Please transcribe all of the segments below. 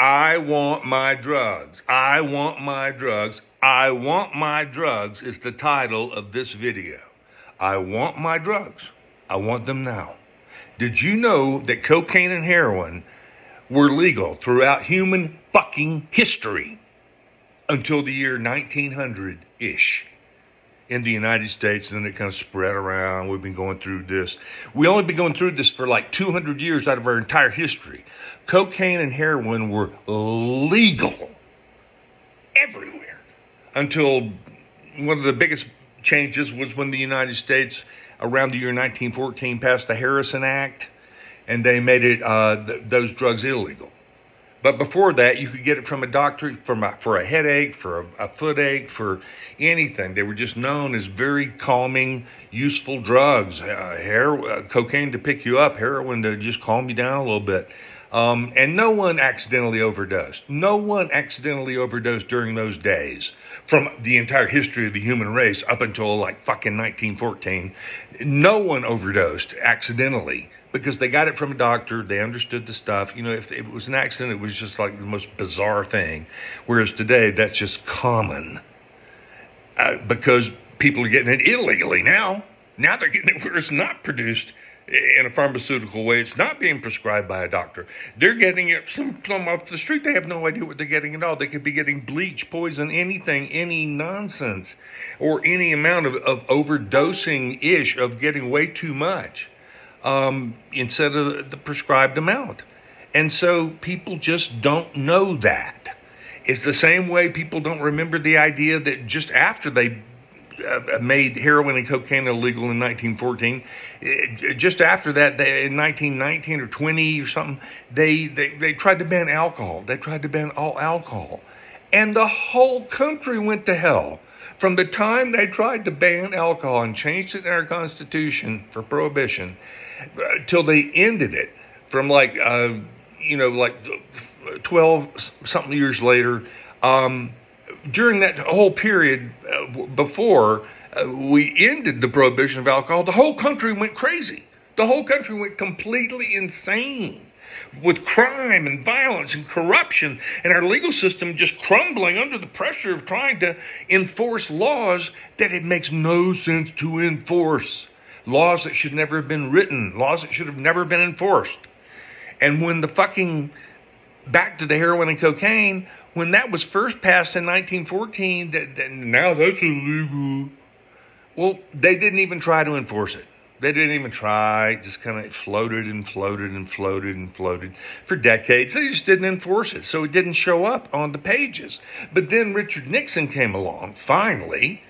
I want my drugs. I want my drugs. I want my drugs is the title of this video. I want my drugs. I want them now. Did you know that cocaine and heroin were legal throughout human fucking history until the year 1900-ish in the United States, and then it kind of spread around. We've been going through this. We only been going through this for like 200 years out of our entire history. Cocaine and heroin were legal everywhere until one of the biggest changes was when the United States, around the year 1914, passed the Harrison Act, and they made it those drugs illegal. But before that, you could get it from a doctor for a headache, for a foot ache, for anything. They were just known as very calming, useful drugs. Cocaine to pick you up, heroin to just calm you down a little bit. And no one accidentally overdosed. No one accidentally overdosed during those days. From the entire history of the human race up until like fucking 1914, no one overdosed accidentally because they got it from a doctor. They understood the stuff. You know, if it was an accident, it was just like the most bizarre thing. Whereas today, that's just common because people are getting it illegally now. Now they're getting it where it's not produced in a pharmaceutical way. It's not being prescribed by a doctor. They're getting it from off the street. They have no idea what they're getting at all. They could be getting bleach, poison, anything, any nonsense, or any amount of overdosing-ish, of getting way too much instead of the prescribed amount. And so people just don't know that. It's the same way people don't remember the idea that just after they made heroin and cocaine illegal in 1914. Just after that, in 1919 or 20 or something, they tried to ban alcohol. They tried to ban all alcohol. And the whole country went to hell. From the time they tried to ban alcohol and changed it in our Constitution for prohibition, till they ended it, from like 12 something years later, during that whole period before we ended the prohibition of alcohol, the whole country went crazy. The whole country went completely insane with crime and violence and corruption, and our legal system just crumbling under the pressure of trying to enforce laws that it makes no sense to enforce. Laws that should never have been written. Laws that should have never been enforced. And when the fucking, back to the heroin and cocaine, when that was first passed in 1914, that now that's illegal. Well, they didn't even try to enforce it. They didn't even try. It just kind of floated and floated and floated and floated for decades. They just didn't enforce it, so it didn't show up on the pages. But then Richard Nixon came along, finally,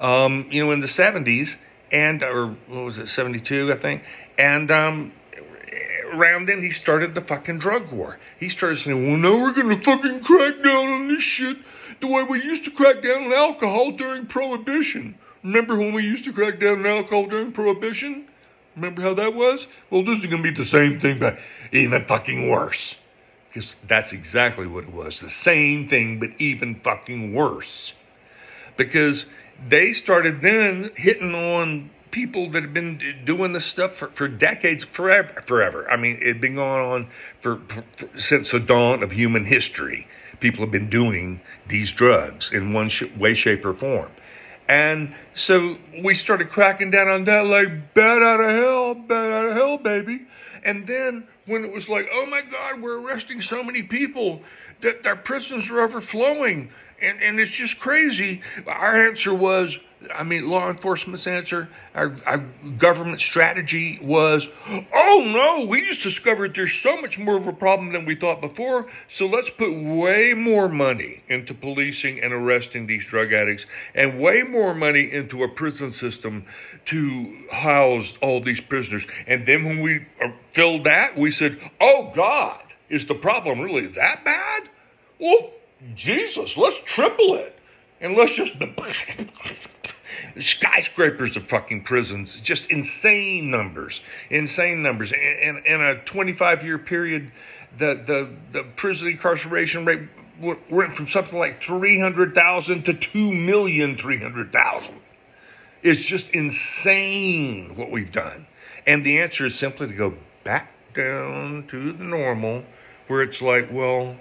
in the 70s, or what was it, 72, I think, and around then, he started the fucking drug war. He started saying, well, now we're going to fucking crack down on this shit the way we used to crack down on alcohol during Prohibition. Remember when we used to crack down on alcohol during Prohibition? Remember how that was? Well, this is going to be the same thing, but even fucking worse. Because that's exactly what it was. The same thing, but even fucking worse. Because they started then hitting on people that have been doing this stuff for decades, forever. I mean, it had been going on since the dawn of human history. People have been doing these drugs in one way, shape, or form. And so we started cracking down on that like bat out of hell, baby. And then when it was like, oh my God, we're arresting so many people that our prisons are overflowing. And it's just crazy. Our answer was, law enforcement's answer, our government strategy was, oh no, we just discovered there's so much more of a problem than we thought before, so let's put way more money into policing and arresting these drug addicts, and way more money into a prison system to house all these prisoners. And then when we filled that, we said, oh God, is the problem really that bad? Well, Jesus, let's triple it. And let's just skyscrapers of fucking prisons, just insane numbers. In a 25-year period, the prison incarceration rate went from something like 300,000 to 2,300,000. It's just insane what we've done. And the answer is simply to go back down to the normal, where it's like, well,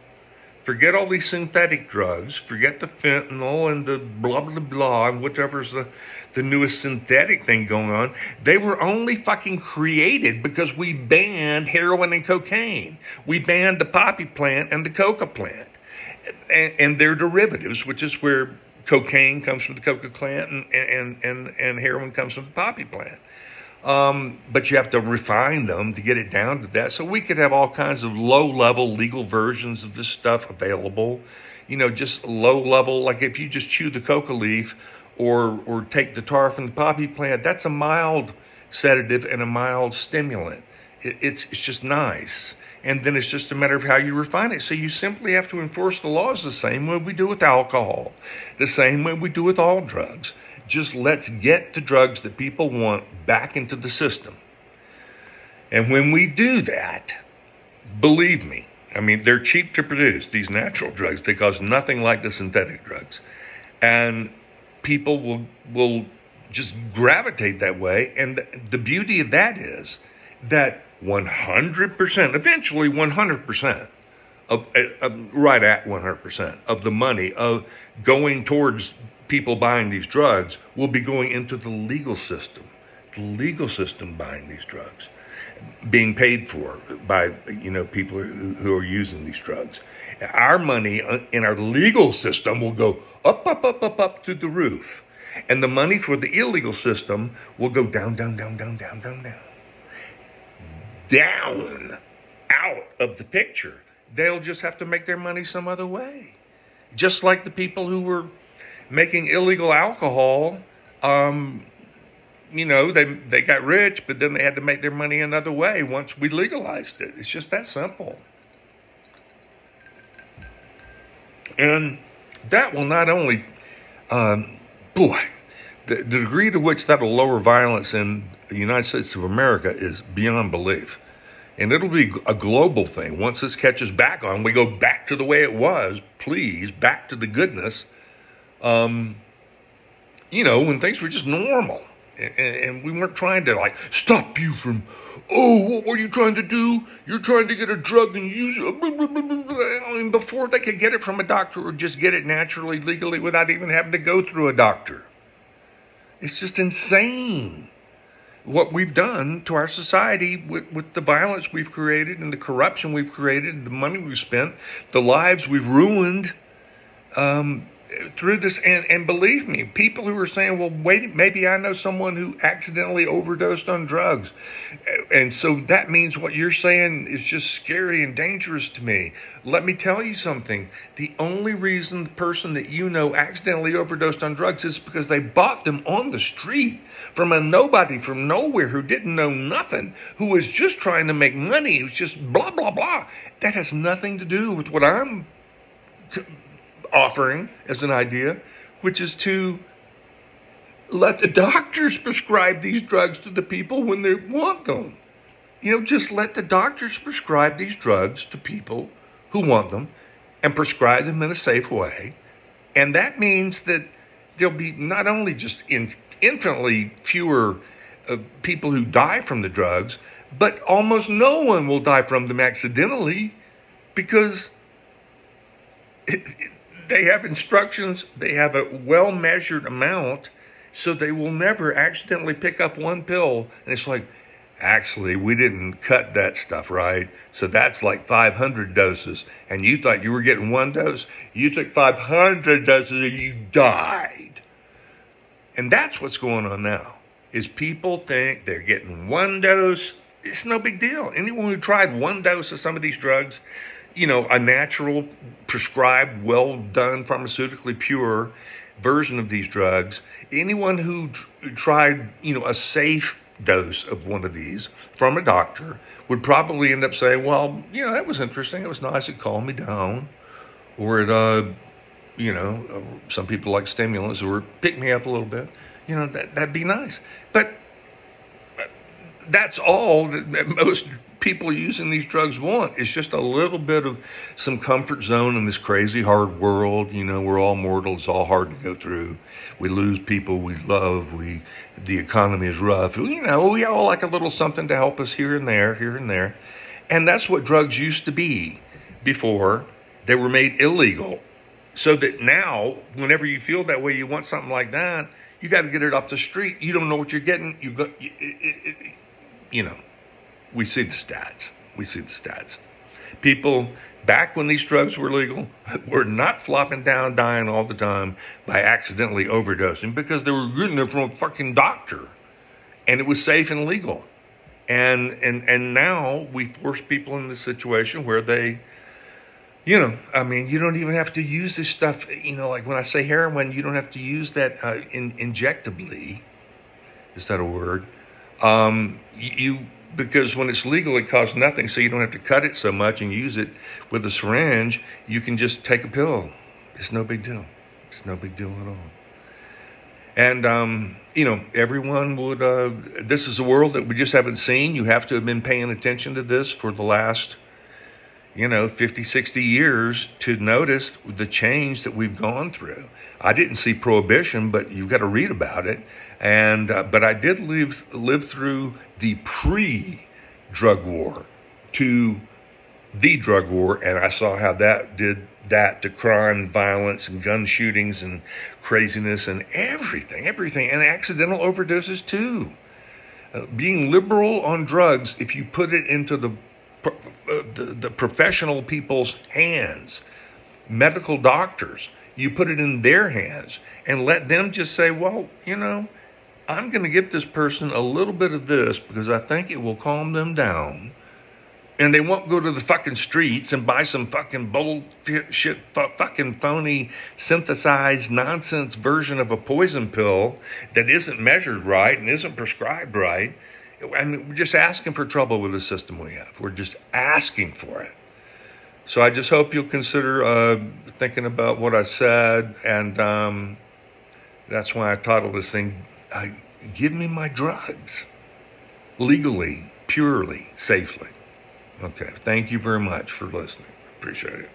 Forget all these synthetic drugs. Forget the fentanyl and the blah, blah, blah, and whatever's the newest synthetic thing going on. They were only fucking created because we banned heroin and cocaine. We banned the poppy plant and the coca plant and their derivatives, which is where cocaine comes from the coca plant and heroin comes from the poppy plant. But you have to refine them to get it down to that. So we could have all kinds of low-level legal versions of this stuff available. Just low-level, like if you just chew the coca leaf or take the tar from the poppy plant, that's a mild sedative and a mild stimulant. It's just nice. And then it's just a matter of how you refine it. So you simply have to enforce the laws the same way we do with alcohol, the same way we do with all drugs. Just let's get the drugs that people want back into the system. And when we do that, believe me, they're cheap to produce, these natural drugs. They cost nothing like the synthetic drugs. And people will just gravitate that way. And the beauty of that is that 100%, eventually 100%, right at 100% of the money of going towards people buying these drugs will be going into the legal system. The legal system buying these drugs, being paid for by people who are using these drugs. Our money in our legal system will go up through the roof, and the money for the illegal system will go down, out of the picture. They'll just have to make their money some other way. Just like the people who were making illegal alcohol, they got rich, but then they had to make their money another way once we legalized it. It's just that simple. And that will not only, the degree to which that will lower violence in the United States of America is beyond belief. And it'll be a global thing. Once this catches back on, we go back to the way it was, please, back to the goodness. When things were just normal. And we weren't trying to stop you from, what were you trying to do? You're trying to get a drug and use it. Before they could get it from a doctor or just get it naturally, legally, without even having to go through a doctor. It's just insane what we've done to our society with the violence we've created and the corruption we've created, the money we've spent, the lives we've ruined through this. And believe me, people who are saying, well, wait, maybe I know someone who accidentally overdosed on drugs. And so that means what you're saying is just scary and dangerous to me. Let me tell you something. The only reason the person that you know accidentally overdosed on drugs is because they bought them on the street from a nobody from nowhere who didn't know nothing, who was just trying to make money, who's just blah, blah, blah. That has nothing to do with what I'm offering as an idea, which is to let the doctors prescribe these drugs to the people when they want them. Just let the doctors prescribe these drugs to people who want them and prescribe them in a safe way. And that means that there'll be not only just infinitely fewer people who die from the drugs, but almost no one will die from them accidentally because they have instructions, they have a well-measured amount, so they will never accidentally pick up one pill. And it's like, actually, we didn't cut that stuff right, so that's like 500 doses. And you thought you were getting one dose? You took 500 doses and you died. And that's what's going on now, is people think they're getting one dose. It's no big deal. Anyone who tried one dose of some of these drugs, a natural, prescribed, well-done, pharmaceutically pure version of these drugs, anyone who tried, a safe dose of one of these from a doctor would probably end up saying, well, that was interesting. It was nice. It calmed me down. Or it, some people like stimulants or pick me up a little bit. That'd be nice. But that's all that most people using these drugs want. It's just a little bit of some comfort zone in this crazy hard world. We're all mortal. It's all hard to go through. We lose people we love. The economy is rough. We all like a little something to help us here and there. And that's what drugs used to be before They were made illegal so that now, whenever you feel that way, you want something like that, you got to get it off the street. You don't know what you're getting. You know, we see the stats. We see the stats. People, back when these drugs were legal, were not flopping down, dying all the time by accidentally overdosing because they were getting it from a fucking doctor. And it was safe and legal. And now we force people in this situation where they, you know, I mean, you don't even have to use this stuff. You know, like when I say heroin, you don't have to use that injectably. Is that a word? Because when it's legal, it costs nothing, so you don't have to cut it so much and use it with a syringe. You can just take a pill. It's no big deal. It's no big deal at all. And, you know, everyone would, this is a world that we just haven't seen. You have to have been paying attention to this for the last, 50, 60 years to notice the change that we've gone through. I didn't see prohibition, but you've got to read about it. And, but I did live through the pre-drug war to the drug war, and I saw how that did that to crime, violence, and gun shootings, and craziness, and everything, and accidental overdoses too. Being liberal on drugs, if you put it into the professional people's hands, medical doctors, you put it in their hands and let them just say, well, I'm going to give this person a little bit of this because I think it will calm them down. And they won't go to the fucking streets and buy some fucking bullshit, fucking phony, synthesized nonsense version of a poison pill that isn't measured right and isn't prescribed right. I mean, we're just asking for trouble with the system we have. We're just asking for it. So I just hope you'll consider thinking about what I said. And that's why I titled this thing, Give Me My Drugs. Legally, purely, safely. Okay, thank you very much for listening. Appreciate it.